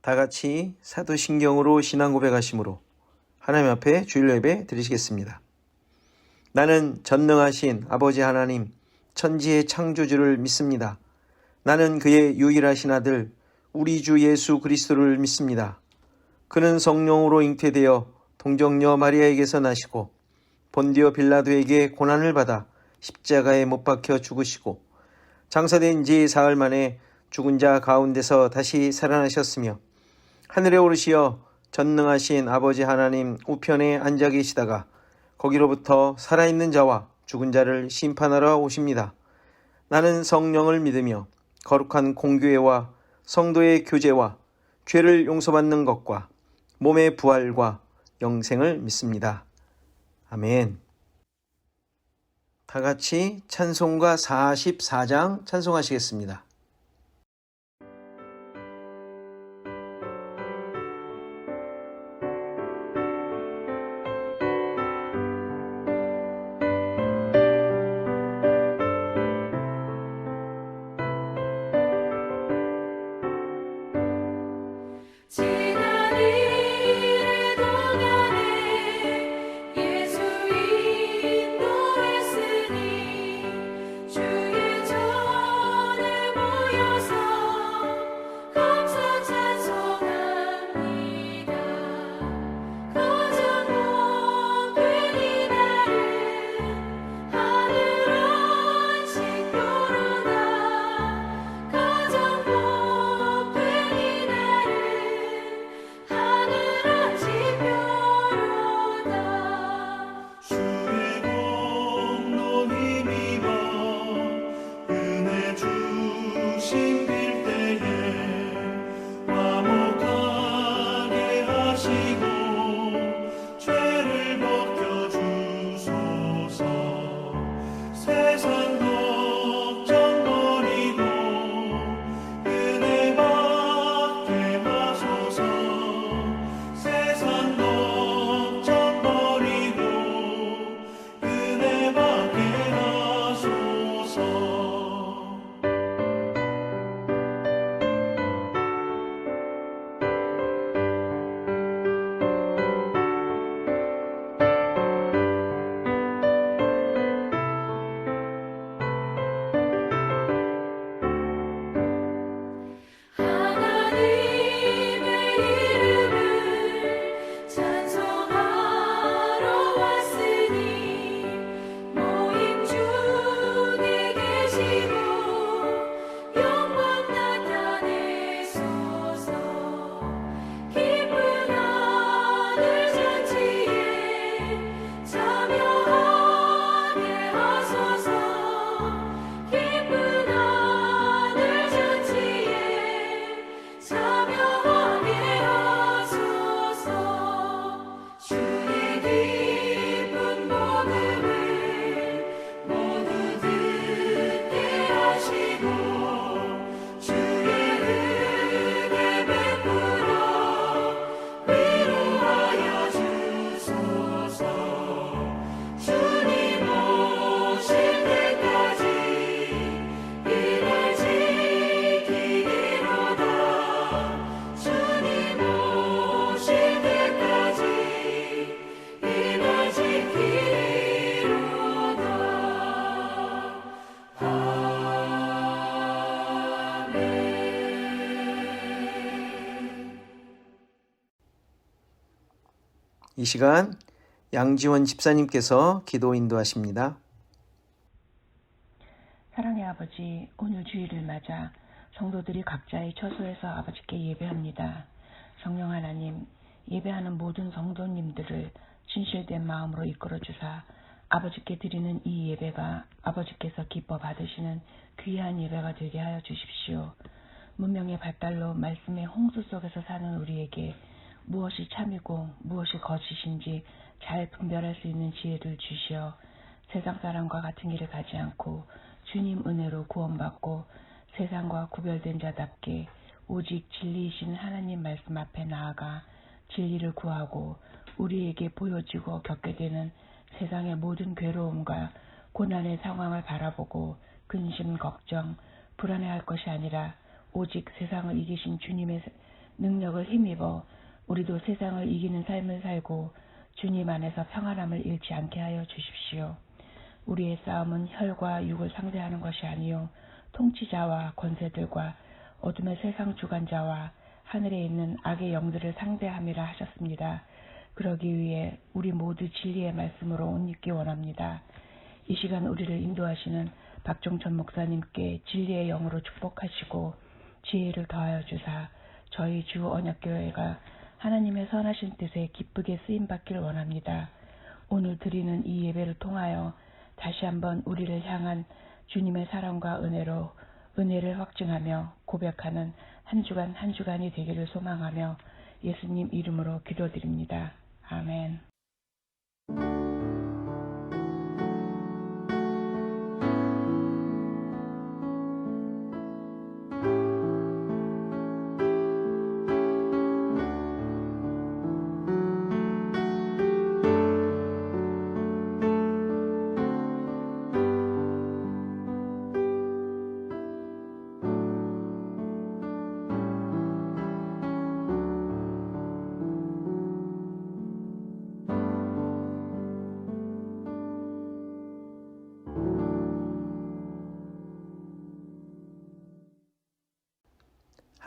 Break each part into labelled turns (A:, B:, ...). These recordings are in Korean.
A: 다 같이 사도신경으로 신앙 고백하심으로 하나님 앞에 주일 예배 드리시겠습니다. 나는 전능하신 아버지 하나님, 천지의 창조주를 믿습니다. 나는 그의 유일하신 아들, 우리 주 예수 그리스도를 믿습니다. 그는 성령으로 잉태되어 동정녀 마리아에게서 나시고 본디오 빌라도에게 고난을 받아 십자가에 못 박혀 죽으시고 장사된 지 사흘 만에 죽은 자 가운데서 다시 살아나셨으며 하늘에 오르시어 전능하신 아버지 하나님 우편에 앉아 계시다가 거기로부터 살아있는 자와 죽은 자를 심판하러 오십니다. 나는 성령을 믿으며 거룩한 공교회와 성도의 교제와 죄를 용서받는 것과 몸의 부활과 영생을 믿습니다. 아멘. 다 같이 찬송가 44장 찬송하시겠습니다. 이 시간 양지원 집사님께서 기도 인도하십니다.
B: 사랑의 아버지, 오늘 주일을 맞아 성도들이 각자의 처소에서 아버지께 예배합니다. 성령 하나님, 예배하는 모든 성도님들을 진실된 마음으로 이끌어주사 아버지께 드리는 이 예배가 아버지께서 기뻐 받으시는 귀한 예배가 되게 하여 주십시오. 문명의 발달로 말씀의 홍수 속에서 사는 우리에게 무엇이 참이고 무엇이 거짓인지 잘 분별할 수 있는 지혜를 주시어 세상 사람과 같은 길을 가지 않고 주님 은혜로 구원받고 세상과 구별된 자답게 오직 진리이신 하나님 말씀 앞에 나아가 진리를 구하고 우리에게 보여지고 겪게 되는 세상의 모든 괴로움과 고난의 상황을 바라보고 근심, 걱정, 불안해할 것이 아니라 오직 세상을 이기신 주님의 능력을 힘입어 우리도 세상을 이기는 삶을 살고 주님 안에서 평안함을 잃지 않게 하여 주십시오. 우리의 싸움은 혈과 육을 상대하는 것이 아니요 통치자와 권세들과 어둠의 세상 주관자와 하늘에 있는 악의 영들을 상대함이라 하셨습니다. 그러기 위해 우리 모두 진리의 말씀으로 옷 입기 원합니다. 이 시간 우리를 인도하시는 박종천 목사님께 진리의 영으로 축복하시고 지혜를 더하여 주사 저희 주 언약교회가 하나님의 선하신 뜻에 기쁘게 쓰임받기를 원합니다. 오늘 드리는 이 예배를 통하여 다시 한번 우리를 향한 주님의 사랑과 은혜를 확증하며 고백하는 한 주간이 되기를 소망하며 예수님 이름으로 기도드립니다. 아멘.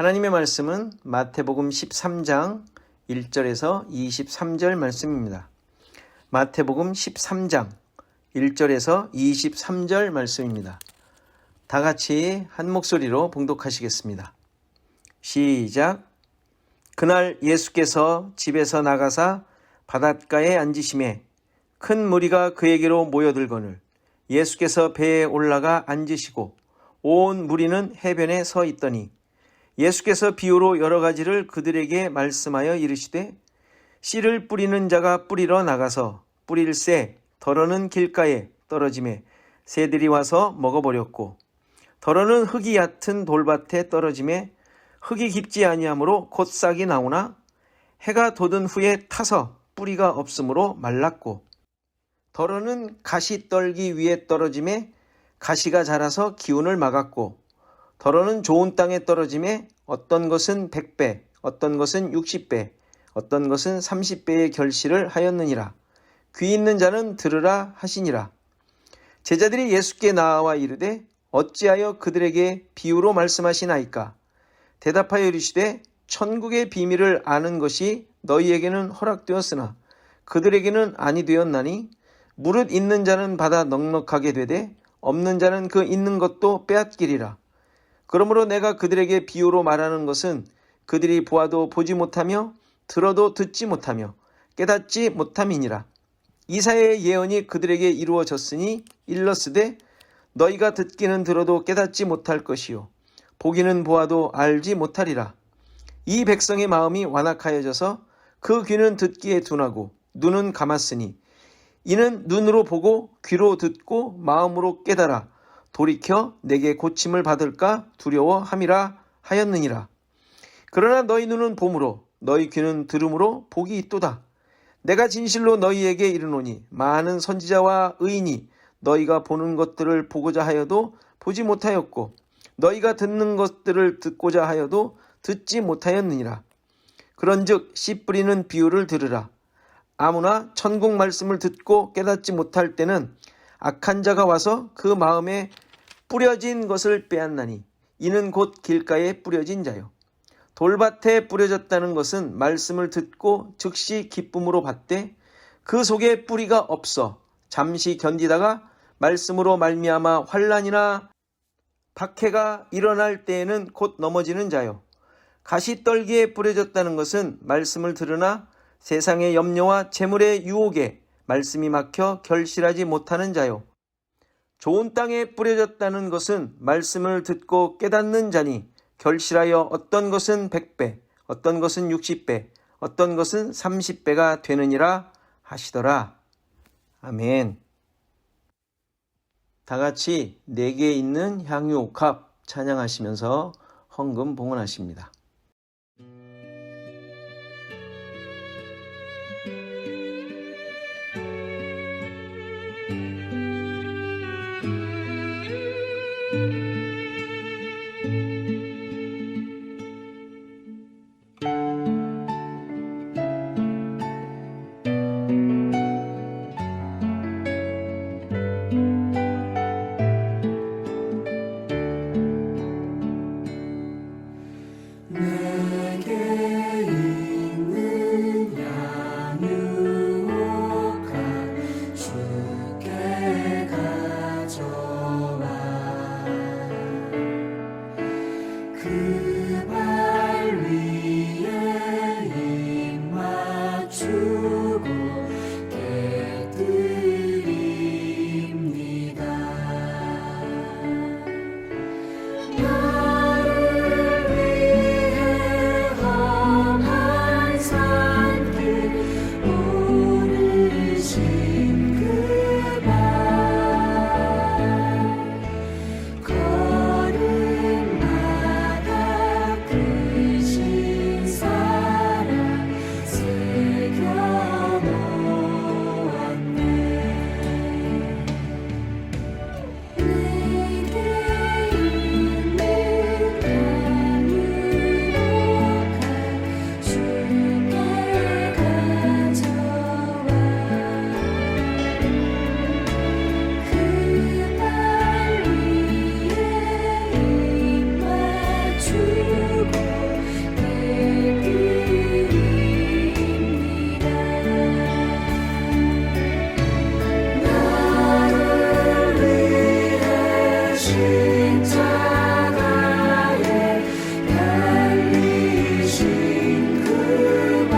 A: 하나님의 말씀은 마태복음 13장 1절에서 23절 말씀입니다. 마태복음 13장 1절에서 23절 말씀입니다. 다 같이 한 목소리로 봉독하시겠습니다. 시작. 그날 예수께서 집에서 나가사 바닷가에 앉으심에 큰 무리가 그에게로 모여들거늘 예수께서 배에 올라가 앉으시고 온 무리는 해변에 서 있더니 예수께서 비유로 여러 가지를 그들에게 말씀하여 이르시되 씨를 뿌리는 자가 뿌리러 나가서 뿌릴새 더러는 길가에 떨어짐에 새들이 와서 먹어버렸고 더러는 흙이 얕은 돌밭에 떨어짐에 흙이 깊지 아니하므로 곧 싹이 나오나 해가 돋은 후에 타서 뿌리가 없으므로 말랐고 더러는 가시떨기 위에 떨어짐에 가시가 자라서 기운을 막았고 더러는 좋은 땅에 떨어짐에 어떤 것은 100배, 어떤 것은 60배, 어떤 것은 30배의 결실을 하였느니라. 귀 있는 자는 들으라 하시니라. 제자들이 예수께 나와 이르되 어찌하여 그들에게 비유로 말씀하시나이까? 대답하여 이르시되 천국의 비밀을 아는 것이 너희에게는 허락되었으나 그들에게는 아니 되었나니 무릇 있는 자는 받아 넉넉하게 되되 없는 자는 그 있는 것도 빼앗기리라. 그러므로 내가 그들에게 비유로 말하는 것은 그들이 보아도 보지 못하며 들어도 듣지 못하며 깨닫지 못함이니라. 이사야의 예언이 그들에게 이루어졌으니 일렀으되 너희가 듣기는 들어도 깨닫지 못할 것이요 보기는 보아도 알지 못하리라. 이 백성의 마음이 완악하여져서 그 귀는 듣기에 둔하고 눈은 감았으니 이는 눈으로 보고 귀로 듣고 마음으로 깨달아 돌이켜 내게 고침을 받을까 두려워함이라 하였느니라. 그러나 너희 눈은 봄으로 너희 귀는 들음으로 복이 있도다. 내가 진실로 너희에게 이르노니 많은 선지자와 의인이 너희가 보는 것들을 보고자 하여도 보지 못하였고 너희가 듣는 것들을 듣고자 하여도 듣지 못하였느니라. 그런즉 씨 뿌리는 비유를 들으라. 아무나 천국 말씀을 듣고 깨닫지 못할 때는 악한 자가 와서 그 마음에 뿌려진 것을 빼앗나니 이는 곧 길가에 뿌려진 자요. 돌밭에 뿌려졌다는 것은 말씀을 듣고 즉시 기쁨으로 받되 그 속에 뿌리가 없어 잠시 견디다가 말씀으로 말미암아 환난이나 박해가 일어날 때에는 곧 넘어지는 자요. 가시떨기에 뿌려졌다는 것은 말씀을 들으나 세상의 염려와 재물의 유혹에 말씀이 막혀 결실하지 못하는 자요. 좋은 땅에 뿌려졌다는 것은 말씀을 듣고 깨닫는 자니 결실하여 어떤 것은 100배, 어떤 것은 60배, 어떤 것은 30배가 되느니라 하시더라. 아멘. 다 같이 내게 있는 향유 옥합 찬양하시면서 헌금 봉헌하십니다.
C: 내게 있는 양 유혹하 주께 가져와 그 발 위에 입 맞추고 깨뜨립니다. 나를 위해 험한 산길 오르신 그 발 걸음마다 크신 사랑 새겨놓았네. 내게 있는 양육한 주께 가져와 그 발 위에 입 맞추고 깨뜨립니다. 나를 위해 십자가에 달리신 그 발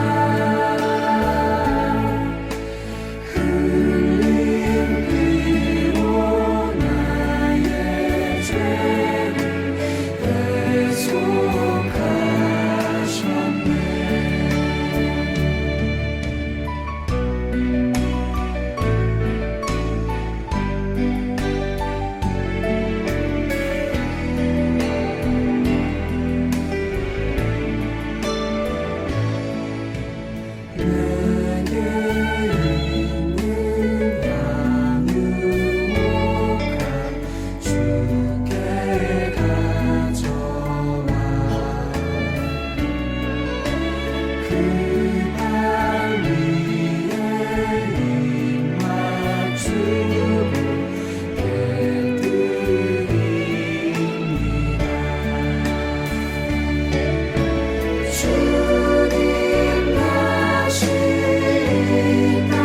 C: 흘린 피로 나의 죄를 대속하셨네. 내게 있는 양 유혹한 주께 가져와 그 발 위에 입 맞추고 깨뜨립니다. 주님 다시 이 땅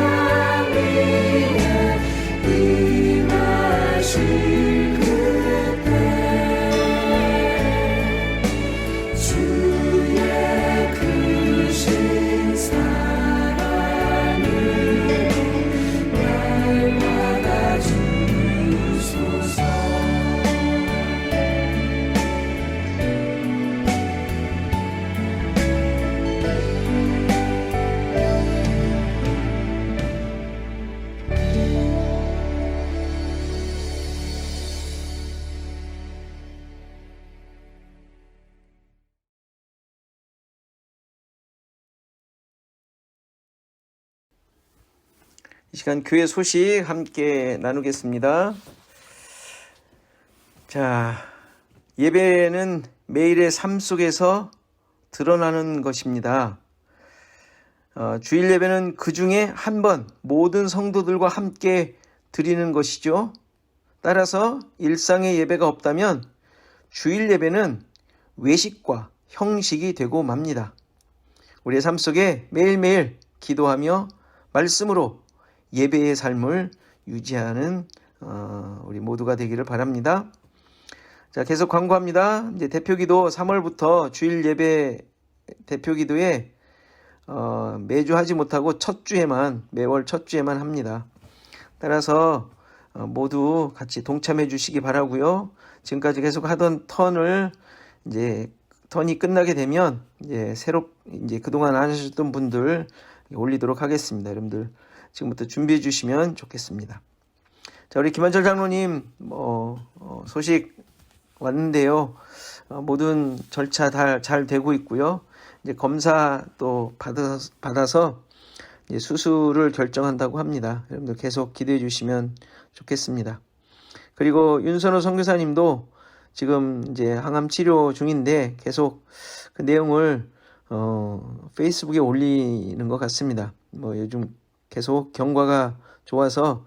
C: 위에 임하실 그때 주의 크신 사랑으로 날 받아주소서.
A: 이 시간 교회 소식 함께 나누겠습니다. 자, 예배는 매일의 삶 속에서 드러나는 것입니다. 주일 예배는 그 중에 한 번 모든 성도들과 함께 드리는 것이죠. 따라서 일상의 예배가 없다면 주일 예배는 외식과 형식이 되고 맙니다. 우리의 삶 속에 매일매일 기도하며 말씀으로 예배의 삶을 유지하는 우리 모두가 되기를 바랍니다. 자, 계속 광고합니다. 이제 대표기도 3월부터 주일 예배 대표기도에 매주 하지 못하고 매월 첫 주에만 합니다. 따라서 모두 같이 동참해 주시기 바라고요. 지금까지 계속 하던 턴이 끝나게 되면 이제 그동안 안 하셨던 분들 올리도록 하겠습니다. 여러분들 지금부터 준비해 주시면 좋겠습니다. 자, 우리 김한철 장로님 소식 왔는데요. 모든 절차 잘 되고 있고요. 이제 검사 또 받아서 이제 수술을 결정한다고 합니다. 여러분들 계속 기도해 주시면 좋겠습니다. 그리고 윤선호 선교사님도 지금 이제 항암 치료 중인데 계속 그 내용을 페이스북에 올리는 것 같습니다. 요즘 계속 경과가 좋아서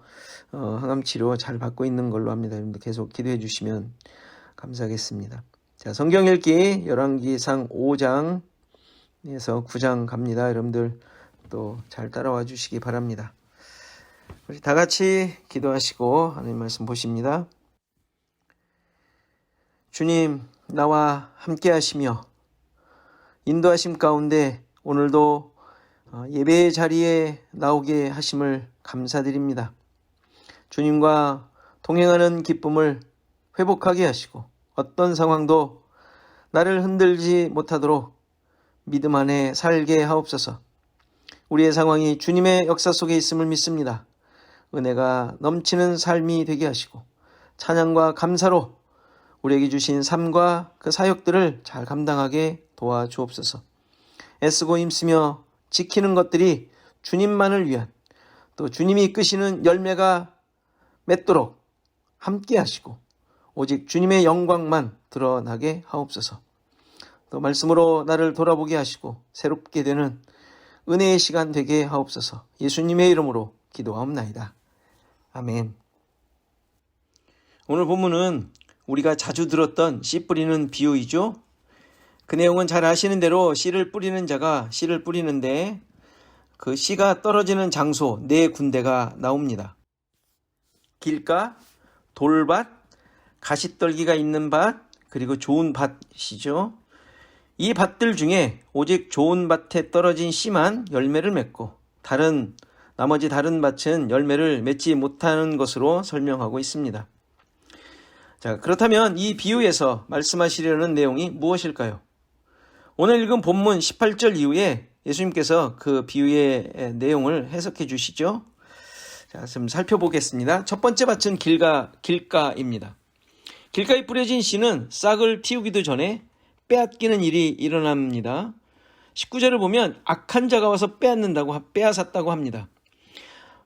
A: 항암 치료 잘 받고 있는 걸로 합니다. 여러분들 계속 기도해 주시면 감사하겠습니다. 자, 성경 읽기 열왕기상 5장에서 9장 갑니다. 여러분들 또 잘 따라와 주시기 바랍니다. 우리 다 같이 기도하시고 하나님 말씀 보십니다. 주님, 나와 함께 하시며 인도하심 가운데 오늘도 예배의 자리에 나오게 하심을 감사드립니다. 주님과 동행하는 기쁨을 회복하게 하시고 어떤 상황도 나를 흔들지 못하도록 믿음 안에 살게 하옵소서. 우리의 상황이 주님의 역사 속에 있음을 믿습니다. 은혜가 넘치는 삶이 되게 하시고 찬양과 감사로 우리에게 주신 삶과 그 사역들을 잘 감당하게 도와주옵소서. 애쓰고 힘쓰며 지키는 것들이 주님만을 위한 또 주님이 이끄시는 열매가 맺도록 함께 하시고 오직 주님의 영광만 드러나게 하옵소서. 또 말씀으로 나를 돌아보게 하시고 새롭게 되는 은혜의 시간 되게 하옵소서. 예수님의 이름으로 기도하옵나이다. 아멘. 오늘 본문은 우리가 자주 들었던 씨 뿌리는 비유이죠. 그 내용은 잘 아시는 대로 씨를 뿌리는 자가 씨를 뿌리는데 그 씨가 떨어지는 장소 4군데가 나옵니다. 길가, 돌밭, 가시떨기가 있는 밭, 그리고 좋은 밭이죠. 이 밭들 중에 오직 좋은 밭에 떨어진 씨만 열매를 맺고 나머지 다른 밭은 열매를 맺지 못하는 것으로 설명하고 있습니다. 자, 그렇다면 이 비유에서 말씀하시려는 내용이 무엇일까요? 오늘 읽은 본문 18절 이후에 예수님께서 그 비유의 내용을 해석해 주시죠. 자, 좀 살펴보겠습니다. 첫 번째 밭은 길가입니다. 길가에 뿌려진 씨는 싹을 틔우기도 전에 빼앗기는 일이 일어납니다. 19절을 보면 악한 자가 와서 빼앗았다고 합니다.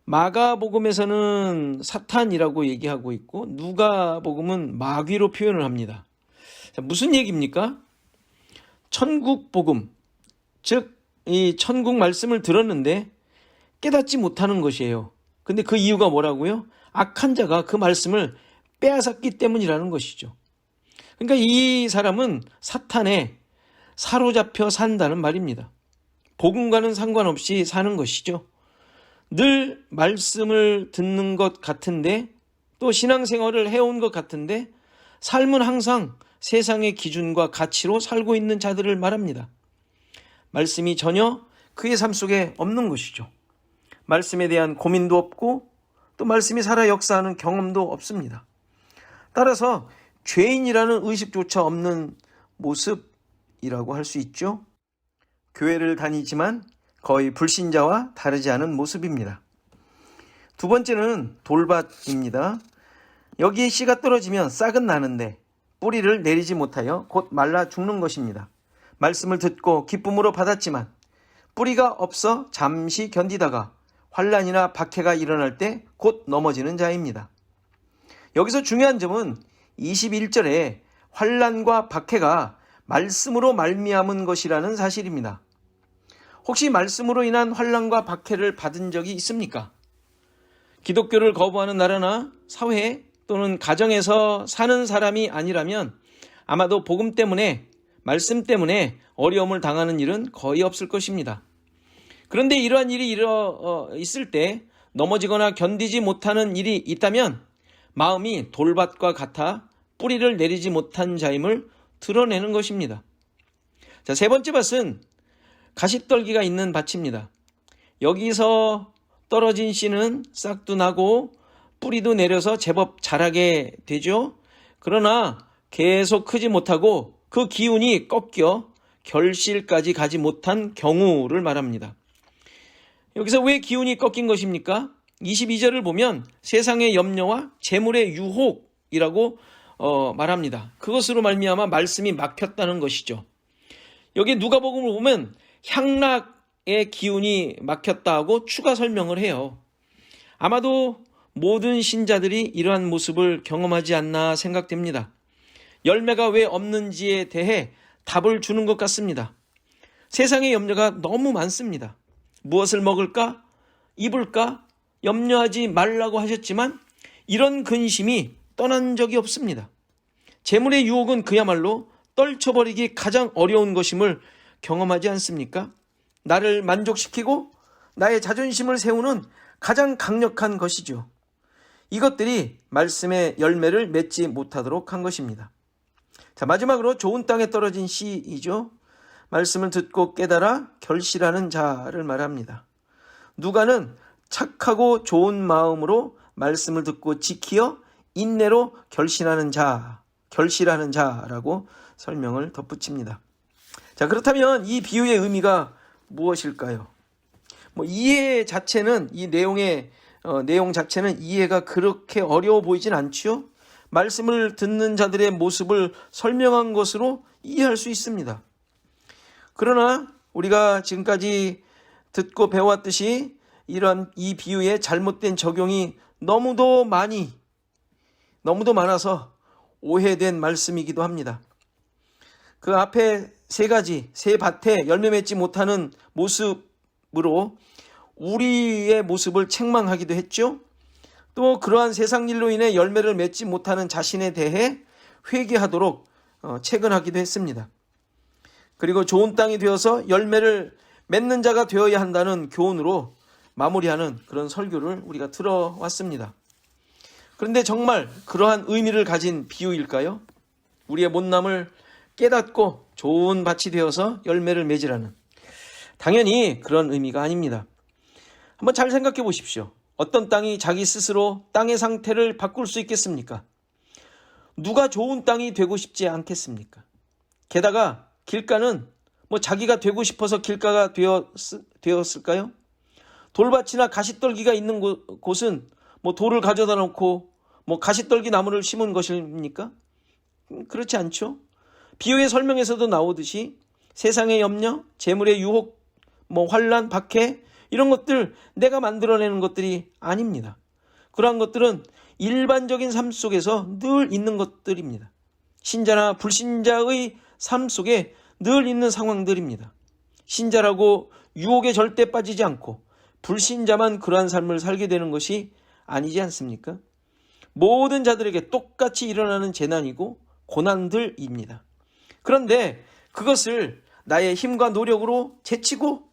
A: 마가복음에서는 사탄이라고 얘기하고 있고 누가복음은 마귀로 표현을 합니다. 자, 무슨 얘기입니까? 천국복음, 즉 이 천국 말씀을 들었는데 깨닫지 못하는 것이에요. 근데 그 이유가 뭐라고요? 악한 자가 그 말씀을 빼앗았기 때문이라는 것이죠. 그러니까 이 사람은 사탄에 사로잡혀 산다는 말입니다. 복음과는 상관없이 사는 것이죠. 늘 말씀을 듣는 것 같은데 또 신앙생활을 해온 것 같은데 삶은 항상 세상의 기준과 가치로 살고 있는 자들을 말합니다. 말씀이 전혀 그의 삶 속에 없는 것이죠. 말씀에 대한 고민도 없고 또 말씀이 살아 역사하는 경험도 없습니다. 따라서 죄인이라는 의식조차 없는 모습이라고 할 수 있죠. 교회를 다니지만 거의 불신자와 다르지 않은 모습입니다. 두 번째는 돌밭입니다. 여기에 씨가 떨어지면 싹은 나는데 뿌리를 내리지 못하여 곧 말라 죽는 것입니다. 말씀을 듣고 기쁨으로 받았지만 뿌리가 없어 잠시 견디다가 환난이나 박해가 일어날 때 곧 넘어지는 자입니다. 여기서 중요한 점은 21절에 환난과 박해가 말씀으로 말미암은 것이라는 사실입니다. 혹시 말씀으로 인한 환난과 박해를 받은 적이 있습니까? 기독교를 거부하는 나라나 사회 또는 가정에서 사는 사람이 아니라면 아마도 복음 때문에 말씀 때문에 어려움을 당하는 일은 거의 없을 것입니다. 그런데 이러한 일이 있을 때 넘어지거나 견디지 못하는 일이 있다면 마음이 돌밭과 같아 뿌리를 내리지 못한 자임을 드러내는 것입니다. 자, 세 번째 밭은 가시떨기가 있는 밭입니다. 여기서 떨어진 씨는 싹도 나고 뿌리도 내려서 제법 자라게 되죠. 그러나 계속 크지 못하고 그 기운이 꺾여 결실까지 가지 못한 경우를 말합니다. 여기서 왜 기운이 꺾인 것입니까? 22절을 보면 세상의 염려와 재물의 유혹이라고 말합니다. 그것으로 말미암아 말씀이 막혔다는 것이죠. 여기 누가복음을 보면 향락의 기운이 막혔다고 추가 설명을 해요. 아마도 모든 신자들이 이러한 모습을 경험하지 않나 생각됩니다. 열매가 왜 없는지에 대해 답을 주는 것 같습니다. 세상의 염려가 너무 많습니다. 무엇을 먹을까? 입을까? 염려하지 말라고 하셨지만 이런 근심이 떠난 적이 없습니다. 재물의 유혹은 그야말로 떨쳐버리기 가장 어려운 것임을 경험하지 않습니까? 나를 만족시키고 나의 자존심을 세우는 가장 강력한 것이죠. 이것들이 말씀의 열매를 맺지 못하도록 한 것입니다. 자, 마지막으로 좋은 땅에 떨어진 씨이죠. 말씀을 듣고 깨달아 결실하는 자를 말합니다. 누가는 착하고 좋은 마음으로 말씀을 듣고 지키어 인내로 결실하는 자라고 설명을 덧붙입니다. 자, 그렇다면 이 비유의 의미가 무엇일까요? 이해 자체는, 이 내용 자체는 이해가 그렇게 어려워 보이진 않지요? 말씀을 듣는 자들의 모습을 설명한 것으로 이해할 수 있습니다. 그러나 우리가 지금까지 듣고 배워왔듯이 이러한 이 비유의 잘못된 적용이 너무도 많아서 오해된 말씀이기도 합니다. 그 앞에 세 밭에 열매 맺지 못하는 모습으로 우리의 모습을 책망하기도 했죠. 또 그러한 세상 일로 인해 열매를 맺지 못하는 자신에 대해 회개하도록 체근하기도 했습니다. 그리고 좋은 땅이 되어서 열매를 맺는 자가 되어야 한다는 교훈으로 마무리하는 그런 설교를 우리가 들어왔습니다. 그런데 정말 그러한 의미를 가진 비유일까요? 우리의 못남을 깨닫고 좋은 밭이 되어서 열매를 맺으라는, 당연히 그런 의미가 아닙니다. 한번 잘 생각해 보십시오. 어떤 땅이 자기 스스로 땅의 상태를 바꿀 수 있겠습니까? 누가 좋은 땅이 되고 싶지 않겠습니까? 게다가 길가는 자기가 되고 싶어서 길가가 되었을까요? 돌밭이나 가시떨기가 있는 곳은 돌을 가져다 놓고 가시떨기 나무를 심은 것입니까? 그렇지 않죠. 비유의 설명에서도 나오듯이 세상의 염려, 재물의 유혹, 환란, 박해, 이런 것들 내가 만들어내는 것들이 아닙니다. 그러한 것들은 일반적인 삶 속에서 늘 있는 것들입니다. 신자나 불신자의 삶 속에 늘 있는 상황들입니다. 신자라고 유혹에 절대 빠지지 않고 불신자만 그러한 삶을 살게 되는 것이 아니지 않습니까? 모든 자들에게 똑같이 일어나는 재난이고 고난들입니다. 그런데 그것을 나의 힘과 노력으로 제치고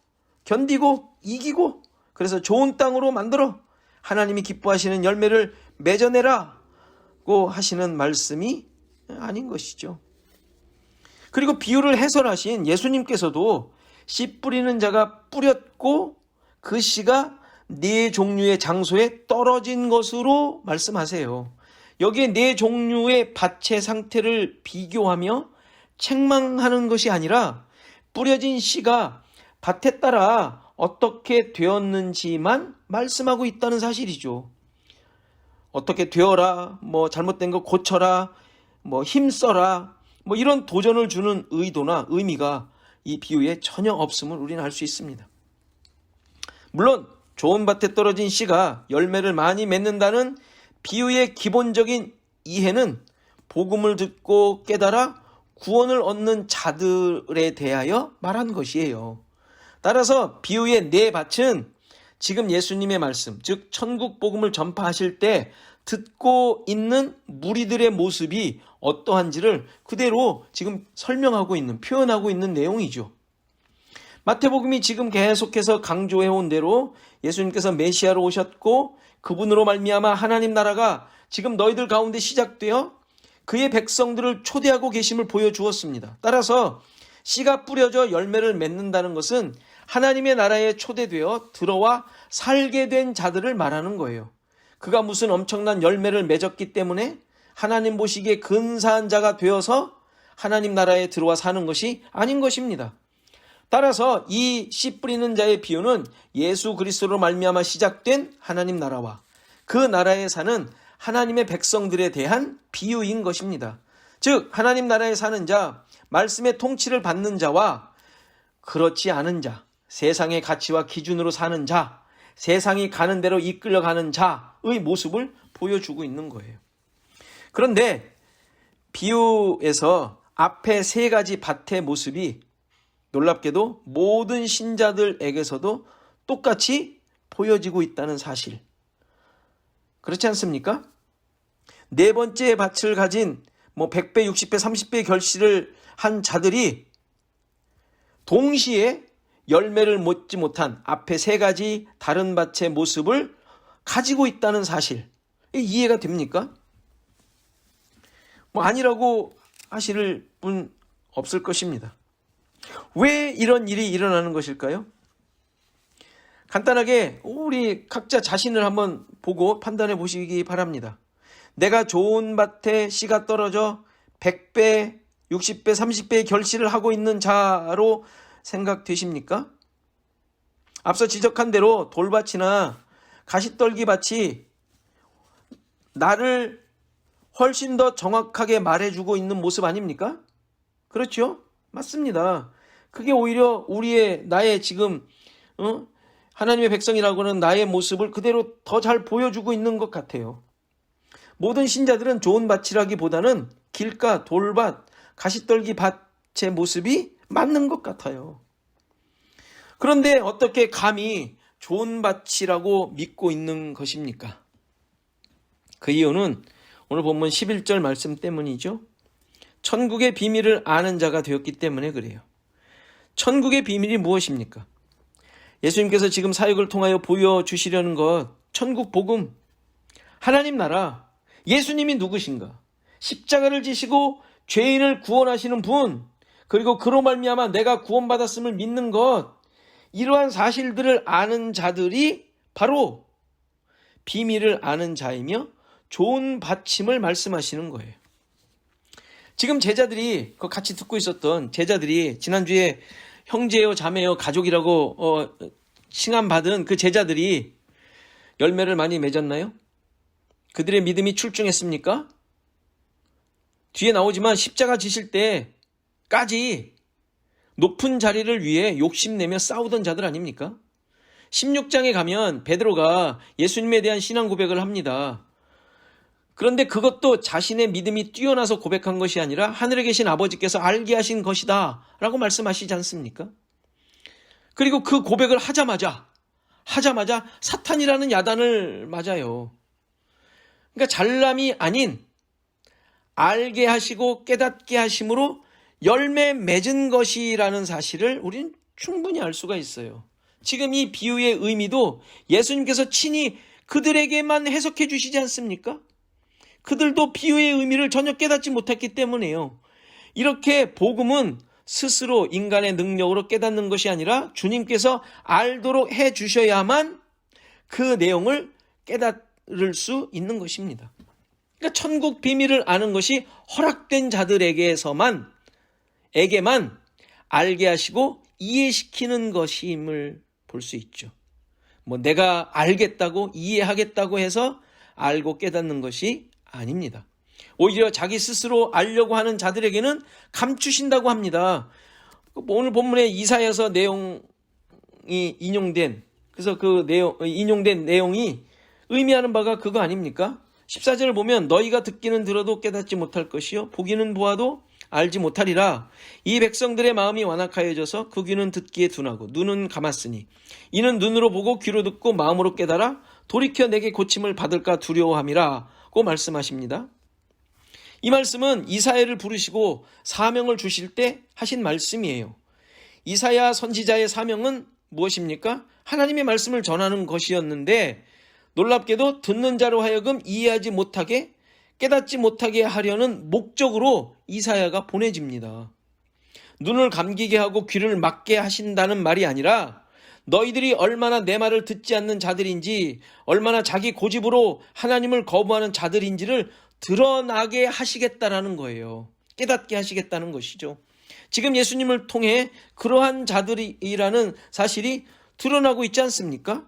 A: 견디고 이기고, 그래서 좋은 땅으로 만들어 하나님이 기뻐하시는 열매를 맺어내라고 하시는 말씀이 아닌 것이죠. 그리고 비유를 해설하신 예수님께서도 씨 뿌리는 자가 뿌렸고 그 씨가 네 종류의 장소에 떨어진 것으로 말씀하세요. 여기에 네 종류의 밭의 상태를 비교하며 책망하는 것이 아니라 뿌려진 씨가 밭에 따라 어떻게 되었는지만 말씀하고 있다는 사실이죠. 어떻게 되어라, 잘못된 거 고쳐라, 힘써라, 이런 도전을 주는 의도나 의미가 이 비유에 전혀 없음을 우리는 알 수 있습니다. 물론 좋은 밭에 떨어진 씨가 열매를 많이 맺는다는 비유의 기본적인 이해는 복음을 듣고 깨달아 구원을 얻는 자들에 대하여 말한 것이에요. 따라서 비유의 네 밭은 지금 예수님의 말씀, 즉 천국 복음을 전파하실 때 듣고 있는 무리들의 모습이 어떠한지를 그대로 지금 설명하고 있는, 표현하고 있는 내용이죠. 마태복음이 지금 계속해서 강조해온 대로 예수님께서 메시아로 오셨고 그분으로 말미암아 하나님 나라가 지금 너희들 가운데 시작되어 그의 백성들을 초대하고 계심을 보여주었습니다. 따라서 씨가 뿌려져 열매를 맺는다는 것은 하나님의 나라에 초대되어 들어와 살게 된 자들을 말하는 거예요. 그가 무슨 엄청난 열매를 맺었기 때문에 하나님 보시기에 근사한 자가 되어서 하나님 나라에 들어와 사는 것이 아닌 것입니다. 따라서 이 씨 뿌리는 자의 비유는 예수 그리스도로 말미암아 시작된 하나님 나라와 그 나라에 사는 하나님의 백성들에 대한 비유인 것입니다. 즉 하나님 나라에 사는 자, 말씀의 통치를 받는 자와 그렇지 않은 자, 세상의 가치와 기준으로 사는 자, 세상이 가는 대로 이끌려가는 자의 모습을 보여주고 있는 거예요. 그런데 비유에서 앞에 세 가지 밭의 모습이 놀랍게도 모든 신자들에게서도 똑같이 보여지고 있다는 사실. 그렇지 않습니까? 네 번째 밭을 가진 뭐 100배, 60배, 30배 결실을 한 자들이 동시에 열매를 맺지 못한 앞에 세 가지 다른 밭의 모습을 가지고 있다는 사실, 이해가 됩니까? 뭐 아니라고 하실 분 없을 것입니다. 왜 이런 일이 일어나는 것일까요? 간단하게 우리 각자 자신을 한번 보고 판단해 보시기 바랍니다. 내가 좋은 밭에 씨가 떨어져 100배, 60배, 30배의 결실을 하고 있는 자로 생각되십니까? 앞서 지적한 대로 돌밭이나 가시떨기 밭이 나를 훨씬 더 정확하게 말해주고 있는 모습 아닙니까? 그렇죠? 맞습니다. 그게 오히려 나의 지금 하나님의 백성이라고 하는 나의 모습을 그대로 더 잘 보여주고 있는 것 같아요. 모든 신자들은 좋은 밭이라기보다는 길가, 돌밭, 가시떨기 밭의 모습이 맞는 것 같아요. 그런데 어떻게 감히 좋은 밭이라고 믿고 있는 것입니까? 그 이유는 오늘 본문 11절 말씀 때문이죠. 천국의 비밀을 아는 자가 되었기 때문에 그래요. 천국의 비밀이 무엇입니까? 예수님께서 지금 사역을 통하여 보여주시려는 것, 천국 복음, 하나님 나라, 예수님이 누구신가? 십자가를 지시고 죄인을 구원하시는 분, 그리고 그로 말미암아 내가 구원받았음을 믿는 것, 이러한 사실들을 아는 자들이 바로 비밀을 아는 자이며 좋은 받침을 말씀하시는 거예요. 지금 제자들이, 같이 듣고 있었던 제자들이, 지난주에 형제요, 자매요, 가족이라고 칭함받은 그 제자들이 열매를 많이 맺었나요? 그들의 믿음이 출중했습니까? 뒤에 나오지만 십자가 지실 때까지 높은 자리를 위해 욕심내며 싸우던 자들 아닙니까? 16장에 가면 베드로가 예수님에 대한 신앙 고백을 합니다. 그런데 그것도 자신의 믿음이 뛰어나서 고백한 것이 아니라 하늘에 계신 아버지께서 알게 하신 것이다 라고 말씀하시지 않습니까? 그리고 그 고백을 하자마자 사탄이라는 야단을 맞아요. 그러니까 잘남이 아닌 알게 하시고 깨닫게 하심으로 열매 맺은 것이라는 사실을 우리는 충분히 알 수가 있어요. 지금 이 비유의 의미도 예수님께서 친히 그들에게만 해석해 주시지 않습니까? 그들도 비유의 의미를 전혀 깨닫지 못했기 때문에요. 이렇게 복음은 스스로 인간의 능력으로 깨닫는 것이 아니라 주님께서 알도록 해 주셔야만 그 내용을 깨달을 수 있는 것입니다. 그러니까 천국 비밀을 아는 것이 허락된 자들에게만 알게 하시고 이해시키는 것임을 볼 수 있죠. 내가 알겠다고 이해하겠다고 해서 알고 깨닫는 것이 아닙니다. 오히려 자기 스스로 알려고 하는 자들에게는 감추신다고 합니다. 오늘 본문에 이사야서 내용이 인용된, 그래서 인용된 내용이 의미하는 바가 그거 아닙니까? 14절을 보면 너희가 듣기는 들어도 깨닫지 못할 것이요 보기는 보아도 알지 못하리라. 이 백성들의 마음이 완악하여져서 그 귀는 듣기에 둔하고 눈은 감았으니 이는 눈으로 보고 귀로 듣고 마음으로 깨달아 돌이켜 내게 고침을 받을까 두려워함이라고 말씀하십니다. 이 말씀은 이사야를 부르시고 사명을 주실 때 하신 말씀이에요. 이사야 선지자의 사명은 무엇입니까? 하나님의 말씀을 전하는 것이었는데 놀랍게도 듣는 자로 하여금 이해하지 못하게 깨닫지 못하게 하려는 목적으로 이사야가 보내집니다. 눈을 감기게 하고 귀를 막게 하신다는 말이 아니라 너희들이 얼마나 내 말을 듣지 않는 자들인지, 얼마나 자기 고집으로 하나님을 거부하는 자들인지를 드러나게 하시겠다라는 거예요. 깨닫게 하시겠다는 것이죠. 지금 예수님을 통해 그러한 자들이라는 사실이 드러나고 있지 않습니까?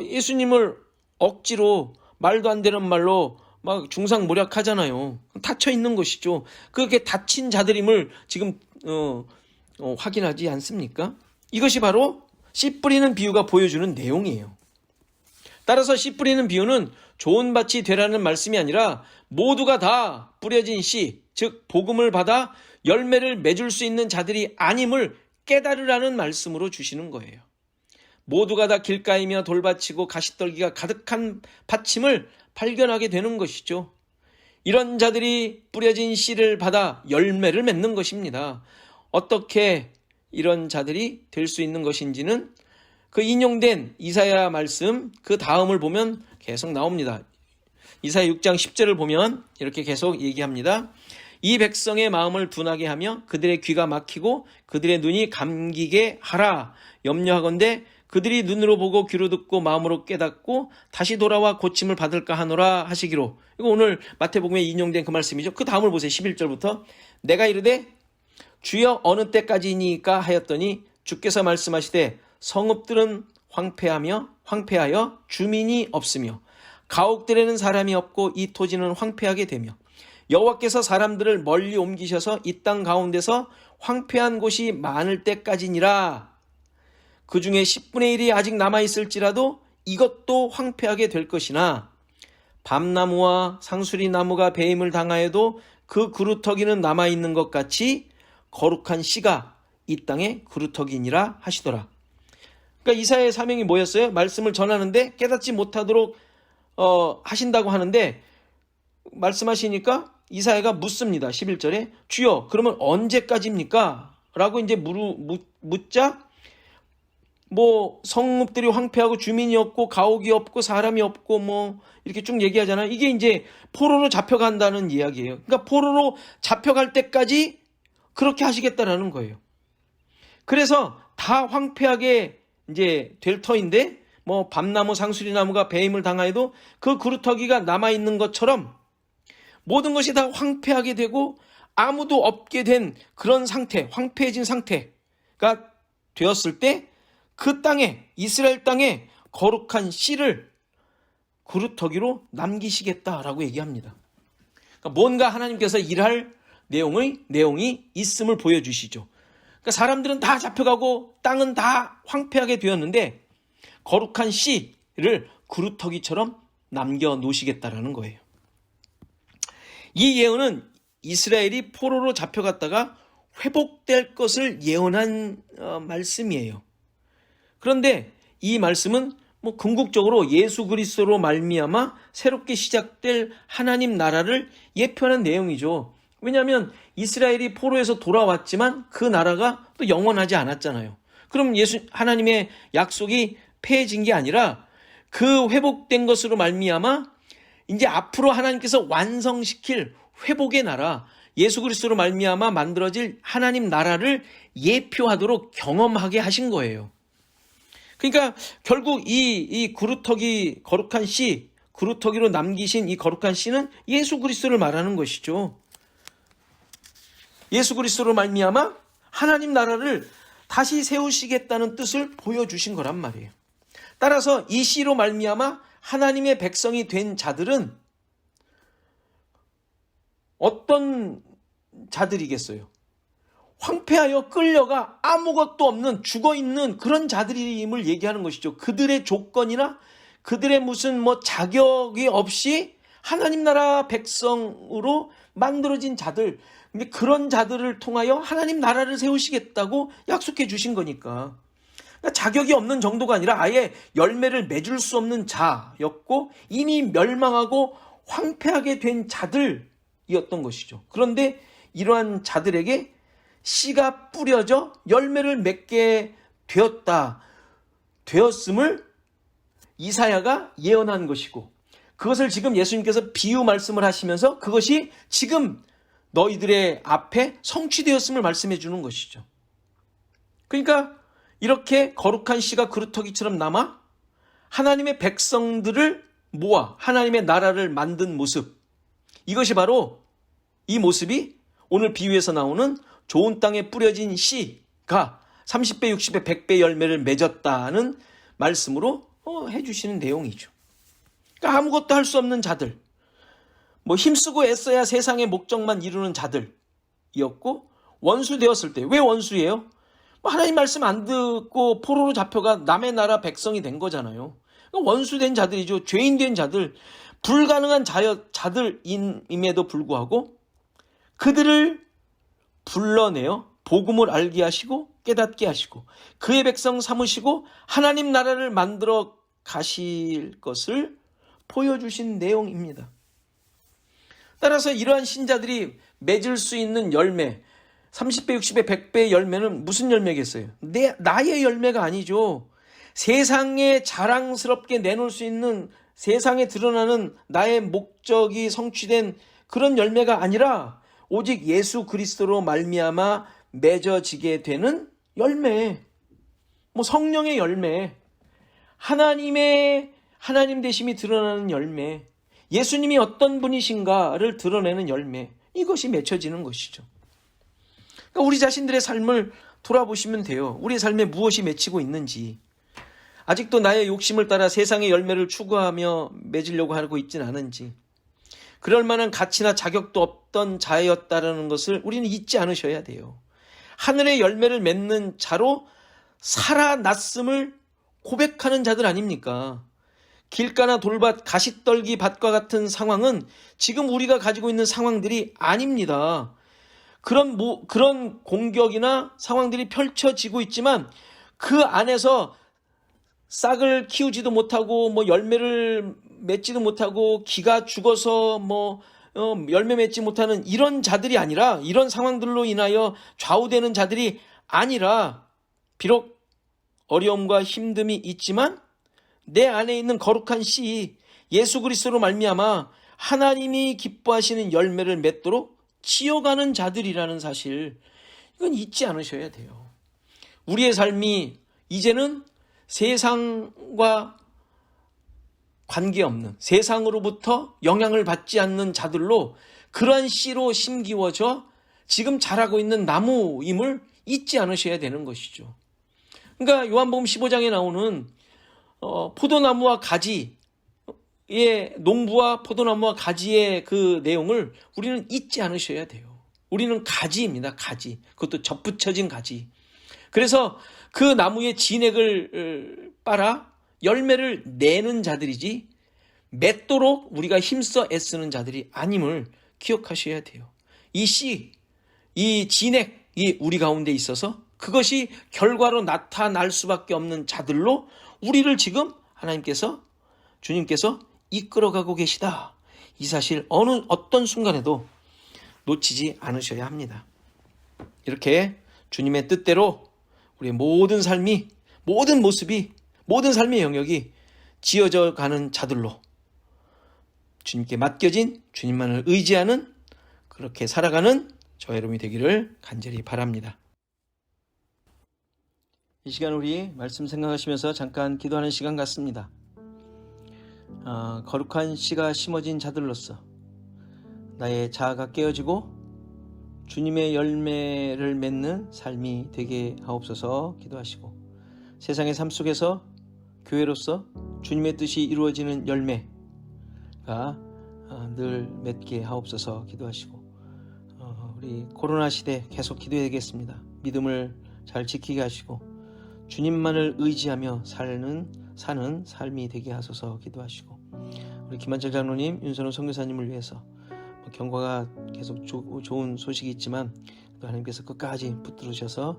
A: 예수님을 억지로 말도 안 되는 말로 막 중상모략하잖아요. 닫혀 있는 것이죠. 그렇게 닫힌 자들임을 지금 확인하지 않습니까? 이것이 바로 씨 뿌리는 비유가 보여주는 내용이에요. 따라서 씨 뿌리는 비유는 좋은 밭이 되라는 말씀이 아니라 모두가 다 뿌려진 씨, 즉 복음을 받아 열매를 맺을 수 있는 자들이 아님을 깨달으라는 말씀으로 주시는 거예요. 모두가 다 길가이며 돌밭이고 가시떨기가 가득한 받침을 발견하게 되는 것이죠. 이런 자들이 뿌려진 씨를 받아 열매를 맺는 것입니다. 어떻게 이런 자들이 될 수 있는 것인지는 그 인용된 이사야 말씀 그 다음을 보면 계속 나옵니다. 이사야 6장 10절을 보면 이렇게 계속 얘기합니다. 이 백성의 마음을 둔하게 하며 그들의 귀가 막히고 그들의 눈이 감기게 하라. 염려하건대 그들이 눈으로 보고 귀로 듣고 마음으로 깨닫고 다시 돌아와 고침을 받을까 하노라 하시기로. 이거 오늘 마태복음에 인용된 그 말씀이죠. 그 다음을 보세요. 11절부터 내가 이르되 주여 어느 때까지니까 하였더니 주께서 말씀하시되 성읍들은 황폐하여 주민이 없으며 가옥들에는 사람이 없고 이 토지는 황폐하게 되며 여호와께서 사람들을 멀리 옮기셔서 이 땅 가운데서 황폐한 곳이 많을 때까지니라. 그 중에 10분의 1이 아직 남아있을지라도 이것도 황폐하게 될 것이나 밤나무와 상수리 나무가 배임을 당하여도 그 그루터기는 남아있는 것 같이 거룩한 씨가 이 땅의 그루터기니라 하시더라. 그러니까 이사야의 사명이 뭐였어요? 말씀을 전하는데 깨닫지 못하도록 하신다고 하는데 말씀하시니까 이사야가 묻습니다. 11절에 주여 그러면 언제까지입니까? 라고 이제 묻자 뭐 성읍들이 황폐하고 주민이 없고 가옥이 없고 사람이 없고 뭐 이렇게 쭉 얘기하잖아요. 이게 이제 포로로 잡혀간다는 이야기예요. 그러니까 포로로 잡혀갈 때까지 그렇게 하시겠다라는 거예요. 그래서 다 황폐하게 이제 될 터인데 뭐 밤나무 상수리나무가 배임을 당하여도 그 그루터기가 남아있는 것처럼 모든 것이 다 황폐하게 되고 아무도 없게 된 그런 상태, 황폐해진 상태가 되었을 때 그 땅에, 이스라엘 땅에 거룩한 씨를 그루터기로 남기시겠다라고 얘기합니다. 그러니까 뭔가 하나님께서 일할 내용이 있음을 보여주시죠. 그러니까 사람들은 다 잡혀가고 땅은 다 황폐하게 되었는데 거룩한 씨를 그루터기처럼 남겨놓으시겠다라는 거예요. 이 예언은 이스라엘이 포로로 잡혀갔다가 회복될 것을 예언한 말씀이에요. 그런데 이 말씀은 뭐 궁극적으로 예수 그리스도로 말미암아 새롭게 시작될 하나님 나라를 예표하는 내용이죠. 왜냐하면 이스라엘이 포로에서 돌아왔지만 그 나라가 또 영원하지 않았잖아요. 그럼 하나님의 약속이 폐해진 게 아니라 그 회복된 것으로 말미암아 이제 앞으로 하나님께서 완성시킬 회복의 나라, 예수 그리스도로 말미암아 만들어질 하나님 나라를 예표하도록 경험하게 하신 거예요. 그러니까 결국 이 그루터기 거룩한 씨, 그루터기로 남기신 이 거룩한 씨는 예수 그리스도를 말하는 것이죠. 예수 그리스도로 말미암아 하나님 나라를 다시 세우시겠다는 뜻을 보여주신 거란 말이에요. 따라서 이 씨로 말미암아 하나님의 백성이 된 자들은 어떤 자들이겠어요? 황폐하여 끌려가 아무것도 없는 죽어있는 그런 자들임을 얘기하는 것이죠. 그들의 조건이나 그들의 무슨 자격이 없이 하나님 나라 백성으로 만들어진 자들, 근데 그런 자들을 통하여 하나님 나라를 세우시겠다고 약속해 주신 거니까. 그러니까 자격이 없는 정도가 아니라 아예 열매를 맺을 수 없는 자였고 이미 멸망하고 황폐하게 된 자들이었던 것이죠. 그런데 이러한 자들에게 씨가 뿌려져 열매를 맺게 되었음을 이사야가 예언한 것이고 그것을 지금 예수님께서 비유 말씀을 하시면서 그것이 지금 너희들의 앞에 성취되었음을 말씀해 주는 것이죠. 그러니까 이렇게 거룩한 씨가 그루터기처럼 남아 하나님의 백성들을 모아 하나님의 나라를 만든 모습, 이것이 바로 이 모습이 오늘 비유에서 나오는 좋은 땅에 뿌려진 씨가 30배, 60배, 100배 열매를 맺었다는 말씀으로 해주시는 내용이죠. 그러니까 아무것도 할 수 없는 자들, 힘쓰고 애써야 세상의 목적만 이루는 자들이었고 원수 되었을 때, 왜 원수예요? 하나님 말씀 안 듣고 포로로 잡혀가 남의 나라 백성이 된 거잖아요. 그러니까 원수된 자들이죠. 죄인된 자들, 불가능한 자들임에도 불구하고 그들을 불러내어 복음을 알게 하시고 깨닫게 하시고 그의 백성 삼으시고 하나님 나라를 만들어 가실 것을 보여주신 내용입니다. 따라서 이러한 신자들이 맺을 수 있는 열매, 30배, 60배, 100배의 열매는 무슨 열매겠어요? 나의 열매가 아니죠. 세상에 자랑스럽게 내놓을 수 있는, 세상에 드러나는 나의 목적이 성취된 그런 열매가 아니라 오직 예수 그리스도로 말미암아 맺어지게 되는 열매, 성령의 열매, 하나님 되심이 드러나는 열매, 예수님이 어떤 분이신가를 드러내는 열매, 이것이 맺혀지는 것이죠. 그러니까 우리 자신들의 삶을 돌아보시면 돼요. 우리의 삶에 무엇이 맺히고 있는지. 아직도 나의 욕심을 따라 세상의 열매를 추구하며 맺으려고 하고 있진 않은지, 그럴 만한 가치나 자격도 없던 자였다라는 것을 우리는 잊지 않으셔야 돼요. 하늘의 열매를 맺는 자로 살아났음을 고백하는 자들 아닙니까? 길가나 돌밭, 가시떨기 밭과 같은 상황은 지금 우리가 가지고 있는 상황들이 아닙니다. 그런 공격이나 상황들이 펼쳐지고 있지만 그 안에서 싹을 키우지도 못하고 열매를 맺지도 못하고 기가 죽어서 열매 맺지 못하는 이런 자들이 아니라, 이런 상황들로 인하여 좌우되는 자들이 아니라, 비록 어려움과 힘듦이 있지만 내 안에 있는 거룩한 씨 예수 그리스도로 말미암아 하나님이 기뻐하시는 열매를 맺도록 지어가는 자들이라는 사실, 이건 잊지 않으셔야 돼요. 우리의 삶이 이제는 세상과 관계없는, 세상으로부터 영향을 받지 않는 자들로, 그러한 씨로 심기워져 지금 자라고 있는 나무임을 잊지 않으셔야 되는 것이죠. 그러니까 요한복음 15장에 나오는 포도나무와 가지의, 농부와 포도나무와 가지의 그 내용을 우리는 잊지 않으셔야 돼요. 우리는 가지입니다. 가지. 그것도 접붙여진 가지. 그래서 그 나무의 진액을 빨아 열매를 내는 자들이지 맺도록 우리가 힘써 애쓰는 자들이 아님을 기억하셔야 돼요. 이 씨, 이 진액이 우리 가운데 있어서 그것이 결과로 나타날 수밖에 없는 자들로 우리를 지금 주님께서 이끌어가고 계시다. 이 사실 어떤 순간에도 놓치지 않으셔야 합니다. 이렇게 주님의 뜻대로 우리의 모든 삶이, 모든 모습이, 모든 삶의 영역이 지어져 가는 자들로, 주님께 맡겨진, 주님만을 의지하는, 그렇게 살아가는 저 여러분이 되기를 간절히 바랍니다. 이 시간 우리 말씀 생각하시면서 잠깐 기도하는 시간 같습니다. 거룩한 씨가 심어진 자들로서 나의 자아가 깨어지고 주님의 열매를 맺는 삶이 되게 하옵소서 기도하시고, 세상의 삶 속에서 교회로서 주님의 뜻이 이루어지는 열매가 늘 맺게 하옵소서 기도하시고, 우리 코로나 시대 계속 기도해야겠습니다. 믿음을 잘 지키게 하시고 주님만을 의지하며 사는 삶이 되게 하소서 기도하시고, 우리 김한철 장로님, 윤선호 선교사님을 위해서 경과가 계속 좋은 소식이 있지만 또 하나님께서 끝까지 붙들으셔서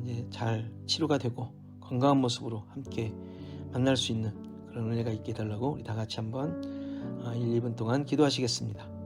A: 이제 잘 치료가 되고 건강한 모습으로 함께 만날 수 있는 그런 은혜가 있게 해달라고 우리 다 같이 한번 1, 2분 동안 기도하시겠습니다.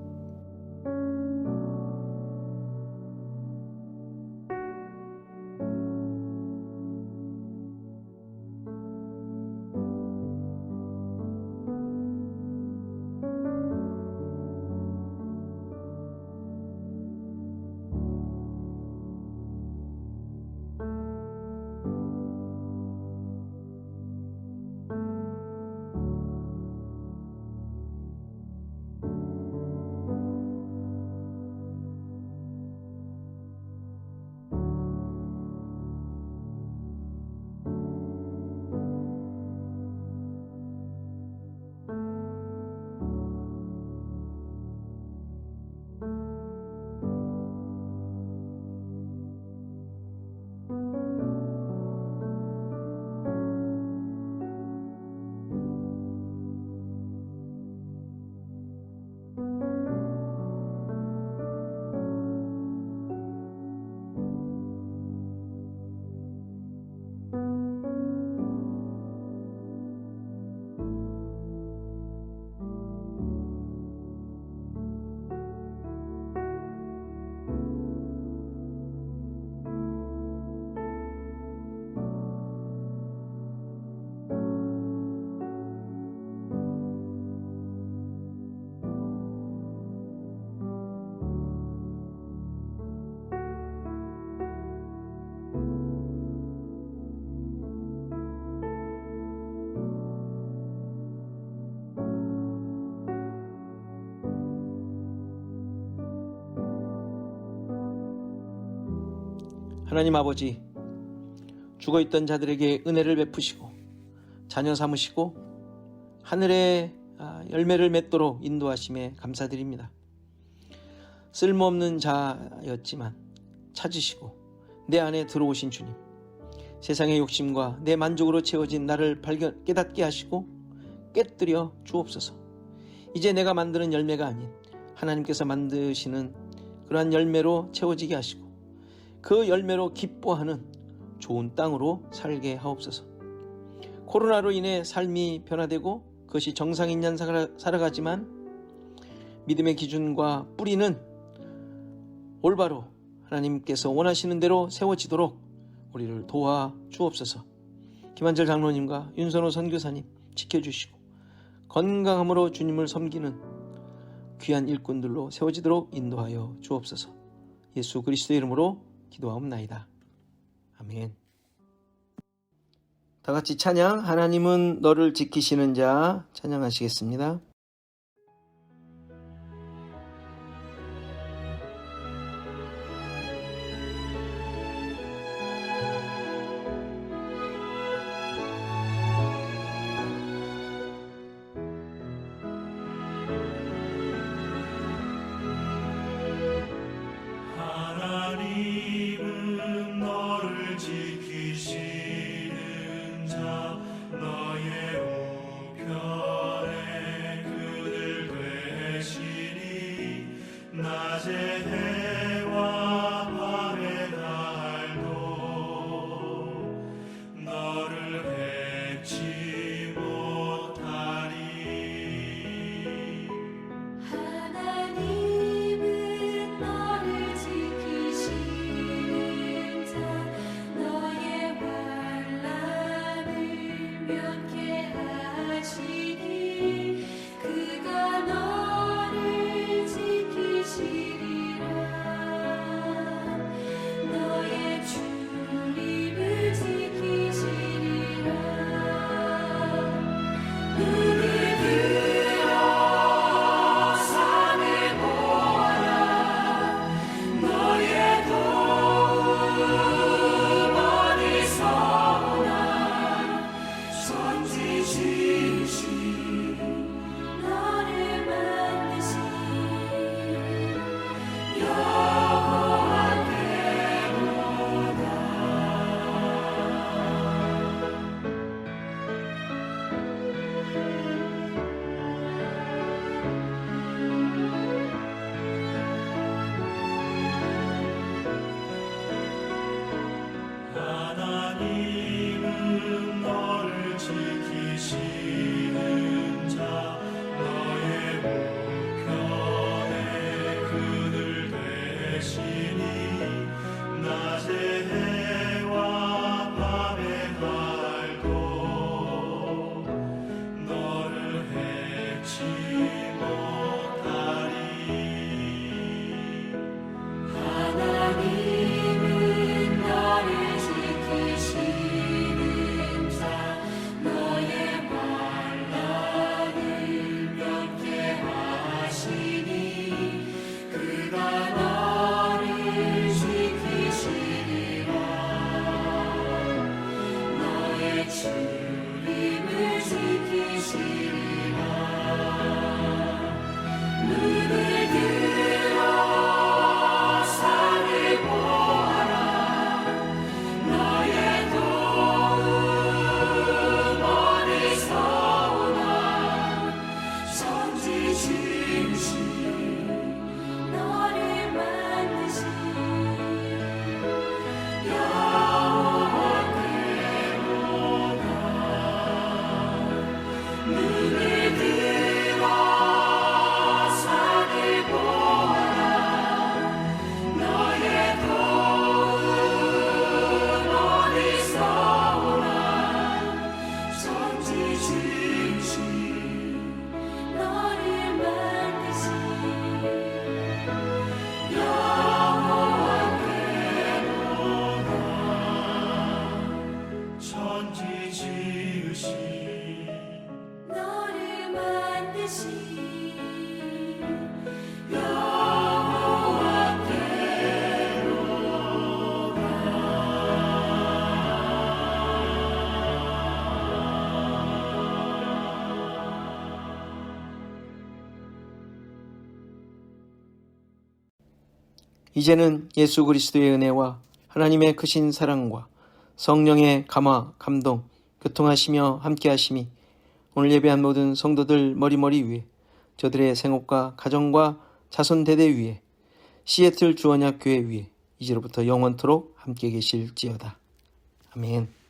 A: 하나님 아버지, 죽어있던 자들에게 은혜를 베푸시고 자녀 삼으시고 하늘의 열매를 맺도록 인도하심에 감사드립니다. 쓸모없는 자였지만 찾으시고 내 안에 들어오신 주님, 세상의 욕심과 내 만족으로 채워진 나를 깨닫게 하시고 깨뜨려 주옵소서. 이제 내가 만드는 열매가 아닌 하나님께서 만드시는 그러한 열매로 채워지게 하시고 그 열매로 기뻐하는 좋은 땅으로 살게 하옵소서. 코로나로 인해 삶이 변화되고 그것이 정상인 양 살아가지만 믿음의 기준과 뿌리는 올바로 하나님께서 원하시는 대로 세워지도록 우리를 도와 주옵소서. 김한철 장로님과 윤선호 선교사님 지켜주시고 건강함으로 주님을 섬기는 귀한 일꾼들로 세워지도록 인도하여 주옵소서. 예수 그리스도의 이름으로 기도하옵나이다. 아멘. 다 같이 찬양, 하나님은 너를 지키시는 자 찬양하시겠습니다.
C: 하나님은 너를 지키시는 자 너의 우편에 그늘 되시니 낮에 해와 밤의 달도 너를 해치 못하리.
D: 하나님은 너를 지키시는 자 너의 환난을 면케하시니 그가 너를 지키시리라. 너의 출입을 지키시리라. 눈이 들어 산을 보아라. 너의 도움 어디서 오나. 선지시신 너를 만드신 여호와께로다.
C: 하나님은 너를 지키시는 자 너의 우편에 그늘 되시니 낮에 해와 밤의 달도 너를 해치 못하리.
D: 하나님은 너를 지키시는 자 너의 환난을
A: 이제는 예수 그리스도의 은혜와 하나님의 크신 사랑과 성령의 감화, 감동, 교통하시며 함께하심이 오늘 예배한 모든 성도들 머리머리 위에, 저들의 생업과 가정과 자손 대대 위에, 시애틀 주언약 교회 위에 이제로부터 영원토록 함께 계실지어다. 아멘.